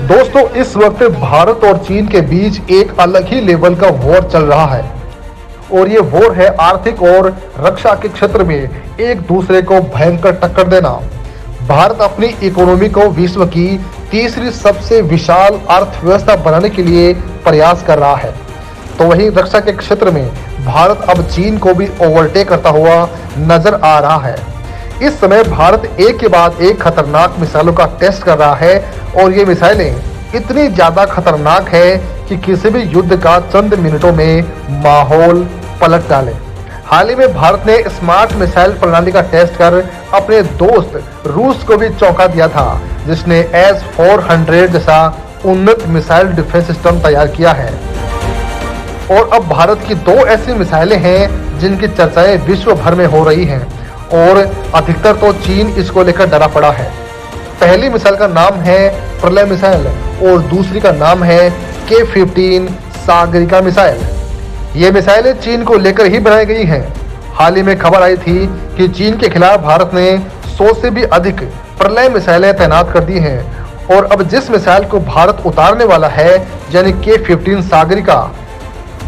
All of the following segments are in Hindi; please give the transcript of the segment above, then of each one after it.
दोस्तों, इस वक्त भारत और चीन के बीच एक अलग ही लेवल का वॉर चल रहा है और ये वॉर है आर्थिक और रक्षा के क्षेत्र में एक दूसरे को भयंकर टक्कर देना। भारत अपनी इकोनॉमी को विश्व की तीसरी सबसे विशाल अर्थव्यवस्था बनाने के लिए प्रयास कर रहा है, तो वहीं रक्षा के क्षेत्र में भारत अब चीन को भी ओवरटेक करता हुआ नजर आ रहा है। इस समय भारत एक के बाद एक खतरनाक मिसाइलों का टेस्ट कर रहा है और ये मिसाइलें इतनी ज्यादा खतरनाक है कि किसी भी युद्ध का चंद मिनटों में माहौल पलट डाले। हाल ही में भारत ने स्मार्ट मिसाइल प्रणाली का टेस्ट कर अपने दोस्त रूस को भी चौंका दिया था, जिसने S-400 जैसा उन्नत मिसाइल डिफेंस सिस्टम तैयार किया है। और अब भारत की दो ऐसी मिसाइलें हैं जिनकी चर्चाएं विश्व भर में हो रही हैं और अधिकतर तो चीन इसको लेकर डरा पड़ा है। पहली मिसाइल का नाम है प्रलय मिसाइल और दूसरी का नाम है K-15 सागरिका मिसाइल। ये मिसाइलें चीन को लेकर ही बनाई गई हैं। हाल ही में खबर आई थी कि चीन के खिलाफ भारत ने 100 से भी अधिक प्रलय मिसाइलें तैनात कर दी हैं और अब जिस मिसाइल को भारत उतारने वाला है यानी K-15 सागरिका,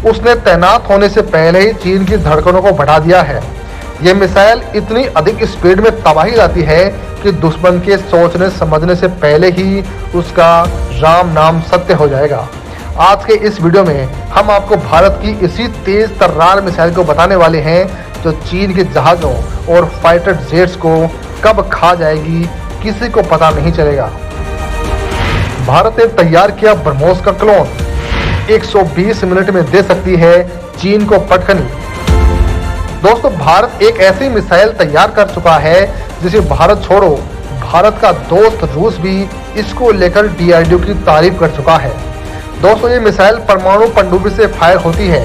उसने तैनात होने से पहले ही चीन की धड़कनों को बढ़ा दिया है। यह मिसाइल इतनी अधिक स्पीड में तबाही लाती है कि दुश्मन के सोचने समझने से पहले ही उसका राम नाम सत्य हो जाएगा। आज के इस वीडियो में हम आपको भारत की इसी तेज तर्रार मिसाइल को बताने वाले हैं जो चीन के जहाजों और फाइटर जेट्स को कब खा जाएगी किसी को पता नहीं चलेगा। भारत ने तैयार किया ब्रह्मोस का क्लोन, 120 मिनट में दे सकती है चीन को पटखनी। दोस्तों, भारत एक ऐसी मिसाइल तैयार कर चुका है जिसे भारत छोड़ो, भारत का दोस्त रूस भी इसको लेकर DRDO की तारीफ कर चुका है। दोस्तों, ये मिसाइल परमाणु पनडुब्बी से फायर होती है।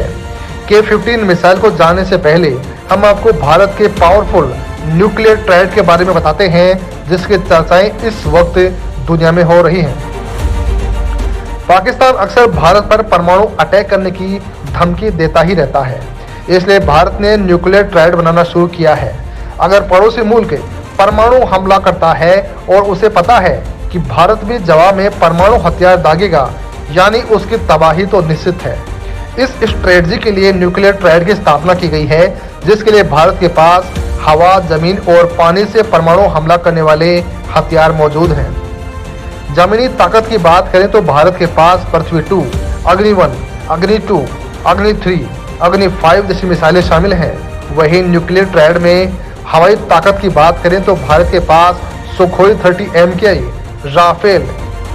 K-15 मिसाइल को जानने से पहले हम आपको भारत के पावरफुल न्यूक्लियर ट्रायड के बारे में बताते हैं जिसकी चर्चाएं इस वक्त दुनिया में हो रही हैं। पाकिस्तान अक्सर भारत पर परमाणु अटैक करने की धमकी देता ही रहता है, इसलिए भारत ने न्यूक्लियर ट्रायड बनाना शुरू किया है। अगर पड़ोसी मुल्क परमाणु हमला करता है और उसे पता है कि भारत भी जवाब में परमाणु हथियार दागेगा, यानी उसकी तबाही तो निश्चित है। इस स्ट्रेटजी के लिए न्यूक्लियर ट्रायड की स्थापना की गई है, जिसके लिए भारत के पास हवा, जमीन और पानी से परमाणु हमला करने वाले हथियार मौजूद हैं। जमीनी ताकत की बात करें तो भारत के पास पृथ्वी 2, अग्नि 1, अग्नि 2, अग्नि 3, अग्नि 5 जैसी मिसाइलें शामिल हैं। वहीं न्यूक्लियर ट्रायड में हवाई ताकत की बात करें तो भारत के पास सुखोई 30 MKI, राफेल,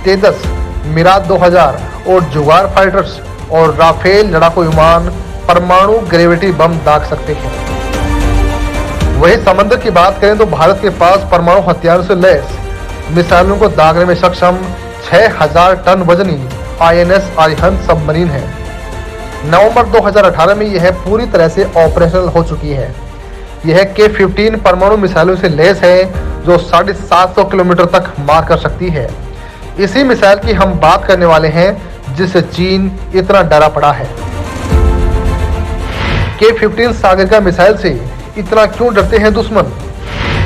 तेजस, मिराज 2000 और जुगार फाइटर्स और राफेल लड़ाकू विमान परमाणु ग्रेविटी बम दाग सकते हैं। वहीं समंदर की बात करें तो भारत के पास परमाणु हथियारों से लैस मिसाइलों को दागने में सक्षम 6000 टन वजनी INS अरिहंत सबमरीन है। नवंबर 2018 में यह पूरी तरह से ऑपरेशनल हो चुकी है। यह K-15 परमाणु मिसाइलों से लैस है जो 750 किलोमीटर तक मार कर सकती है। इसी मिसाइल की हम बात करने वाले हैं जिससे चीन इतना डरा पड़ा है। K-15 सागरिका मिसाइल से इतना क्यों डरते हैं दुश्मन?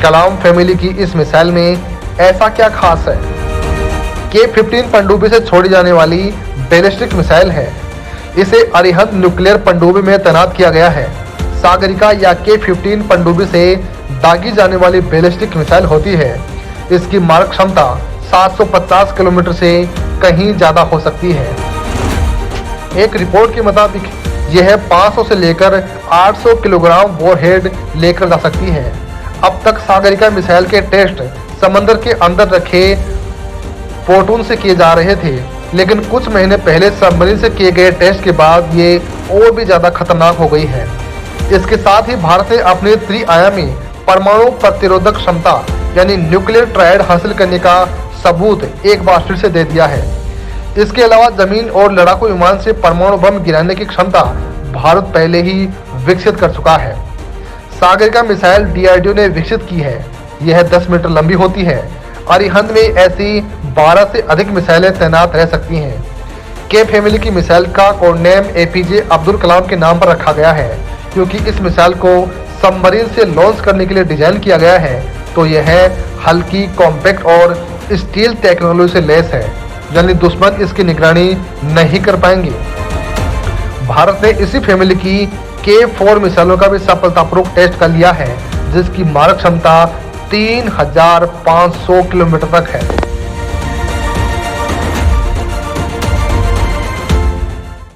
कलाम फैमिली की इस मिसाइल में ऐसा क्या खास है? K-15 पनडुब्बी से छोड़ी जाने वाली बैलिस्टिक मिसाइल है। इसे अरिहंत न्यूक्लियर पनडुब्बी में तैनात किया गया है। सागरिका या K-15 पनडुब्बी से दागी जाने वाली बैलिस्टिक मिसाइल होती है। इसकी मारक क्षमता 750 किलोमीटर से कहीं ज्यादा हो सकती है। एक रिपोर्ट के मुताबिक यह 500 से लेकर 800 किलोग्राम वॉरहेड लेकर जा सकती है। अब तक सागरिका मिसाइल के टेस्ट समंदर के अंदर रखे पोर्टून से किए जा रहे थे, लेकिन कुछ महीने पहले सबमरीन से किए गए टेस्ट के बाद ये और भी ज्यादा खतरनाक हो गई है। इसके साथ ही भारत ने अपने त्रिआयामी परमाणु प्रतिरोधक क्षमता यानी न्यूक्लियर ट्रायड हासिल करने का सबूत एक बार फिर से दे दिया है। इसके अलावा जमीन और लड़ाकू विमान से परमाणु बम गिराने की क्षमता भारत पहले ही विकसित कर चुका है। सागरिका मिसाइल DRDO ने विकसित की है। यह 10 मीटर लंबी होती है। अरिहंत में ऐसी 12 से अधिक मिसाइलें तैनात रह सकती हैं। K फैमिली की मिसाइल का code name APJ Abdul Kalam के नाम पर रखा गया है, क्योंकि इस मिसाइल को सबमरीन से लॉन्च करने के लिए डिजाइन किया गया है, तो यह हल्की, कॉम्पैक्ट और स्टील टेक्नोलॉजी से लैस है। 2019 में भारत ने K-15 सागरिका मिसाइल को तैयार किया। इसके बाद भारत ने इसे 2020 में 2 साल के लिए टेस्ट के लिए रखा। यानी दुश्मन इसकी निगरानी नहीं कर पाएंगे। भारत ने इसी फैमिली की K4 मिसाइलों का भी सफलतापूर्वक टेस्ट कर लिया है, जिसकी मारक क्षमता 3500 किलोमीटर तक है।